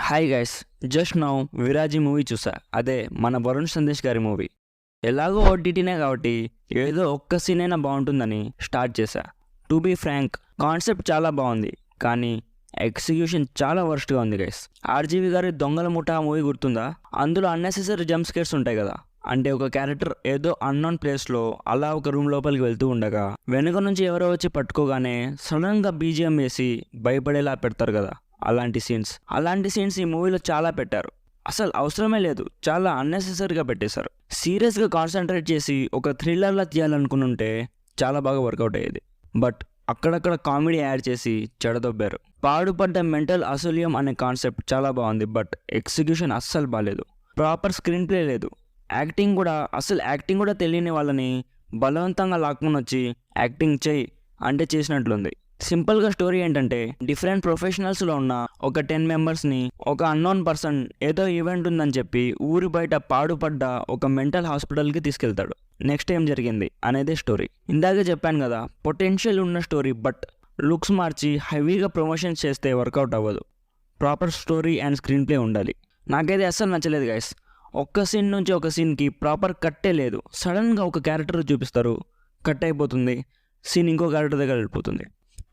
Hi guys, just now విరాజీ movie చూసా. అదే మన వరుణ్ సందేశ్ గారి మూవీ. ఎలాగో ఓటీటీనే కాబట్టి ఏదో ఒక్క సీన్ అయినా బాగుంటుందని స్టార్ట్ చేశా. టు బీ ఫ్రాంక్, కాన్సెప్ట్ చాలా బాగుంది, కానీ ఎగ్జిక్యూషన్ చాలా వర్స్ట్గా ఉంది గైస్. ఆర్జీవి గారి దొంగల ముఠా మూవీ గుర్తుందా? అందులో అన్నెసెసరీ జంప్ స్కేర్స్ ఉంటాయి కదా. అంటే ఒక క్యారెక్టర్ ఏదో అన్నోన్ ప్లేస్లో అలా ఒక రూమ్ లోపలికి వెళ్తూ ఉండగా వెనుక నుంచి ఎవరో వచ్చి పట్టుకోగానే సడన్గా బీజిఎం వేసి భయపడేలా పెడతారు కదా. అలాంటి సీన్స్ ఈ మూవీలో చాలా పెట్టారు. అసలు అవసరమే లేదు, చాలా అన్నెసెసరీగా పెట్టేశారు. సీరియస్గా కాన్సన్ట్రేట్ చేసి ఒక థ్రిల్లర్లా తీయాలనుకునుంటే చాలా బాగా వర్కౌట్ అయ్యేది. బట్ అక్కడక్కడ కామెడీ యాడ్ చేసి చెడదొబ్బారు. పాడుపడ్డ మెంటల్ అసూల్యం అనే కాన్సెప్ట్ చాలా బాగుంది, బట్ ఎగ్జిక్యూషన్ అస్సలు బాగాలేదు. ప్రాపర్ స్క్రీన్ ప్లే లేదు. యాక్టింగ్ కూడా తెలియని వాళ్ళని బలవంతంగా లాక్కొని వచ్చి యాక్టింగ్ చేయి అంటే చేసినట్లుంది. సింపుల్గా స్టోరీ ఏంటంటే, డిఫరెంట్ ప్రొఫెషనల్స్లో ఉన్న ఒక 10 మెంబర్స్ని ఒక అన్నోన్ పర్సన్ ఏదో ఈవెంట్ ఉందని చెప్పి ఊరి బయట పాడుపడ్డ ఒక మెంటల్ హాస్పిటల్కి తీసుకెళ్తాడు. నెక్స్ట్ ఏం జరిగింది అనేదే స్టోరీ. ఇందాకే చెప్పాను కదా, పొటెన్షియల్ ఉన్న స్టోరీ, బట్ లుక్స్ మార్చి హెవీగా ప్రమోషన్స్ చేస్తే వర్కౌట్ అవ్వదు. Proper story and screen play ఉండాలి. నాకైతే అస్సలు నచ్చలేదు గైస్. ఒక్క సీన్ నుంచి ఒక సీన్కి ప్రాపర్ కట్టే లేదు. సడన్గా ఒక క్యారెక్టర్ చూపిస్తారు, కట్ అయిపోతుంది, సీన్ ఇంకో క్యారెక్టర్ దగ్గర వెళ్ళిపోతుంది.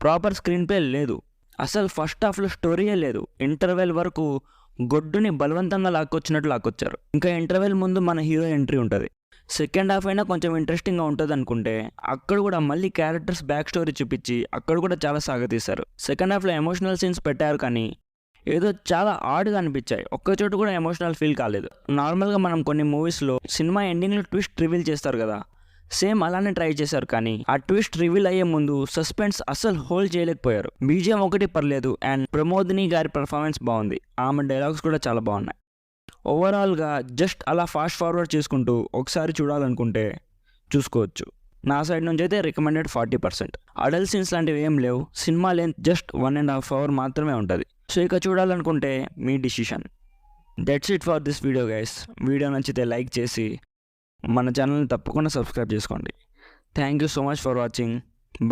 ప్రాపర్ స్క్రీన్ ప్లే లేదు. అసలు ఫస్ట్ హాఫ్లో స్టోరీయే లేదు. ఇంటర్వెల్ వరకు గొడ్డుని బలవంతంగా లాక్కొచ్చారు. ఇంకా ఇంటర్వెల్ ముందు మన హీరో ఎంట్రీ ఉంటుంది. సెకండ్ హాఫ్ అయినా కొంచెం ఇంట్రెస్టింగ్గా ఉంటుంది అనుకుంటే అక్కడ కూడా మళ్ళీ క్యారెక్టర్స్ బ్యాక్ స్టోరీ చూపించి అక్కడ కూడా చాలా సాగతీశారు. సెకండ్ హాఫ్లో ఎమోషనల్ సీన్స్ పెట్టారు, కానీ ఏదో చాలా ఆడ్గా అనిపించాయి. ఒక్కచోట కూడా ఎమోషనల్ ఫీల్ కాలేదు. నార్మల్గా మనం కొన్ని మూవీస్లో సినిమా ఎండింగ్లో ట్విస్ట్ రివీల్ చేస్తారు కదా, సేమ్ అలానే ట్రై చేశారు, కానీ ఆ ట్విస్ట్ రివీల్ అయ్యే ముందు సస్పెన్స్ అస్సలు హోల్డ్ చేయలేకపోయారు. బీజిఎం ఒకటి పర్లేదు, అండ్ ప్రమోదిని గారి పర్ఫార్మెన్స్ బాగుంది. ఆమె డైలాగ్స్ కూడా చాలా బాగున్నాయి. ఓవరాల్గా జస్ట్ అలా ఫాస్ట్ ఫార్వర్డ్ చేసుకుంటూ ఒకసారి చూడాలనుకుంటే చూసుకోవచ్చు. నా సైడ్ నుంచి అయితే రికమెండెడ్ 40%. అడల్ట్ సీన్స్ లాంటివి ఏం లేవు. సినిమా లెంత్ జస్ట్ 1.5 hours మాత్రమే ఉంటుంది. సో ఇక చూడాలనుకుంటే మీ decision. That's it for this video guys. Video నచ్చితే లైక్ చేసి మన ఛానల్ని తప్పకుండా సబ్స్క్రైబ్ చేసుకోండి. Thank you so much for watching.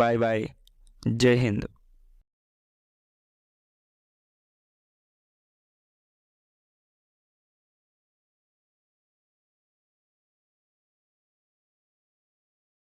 Bye bye. Jai Hind.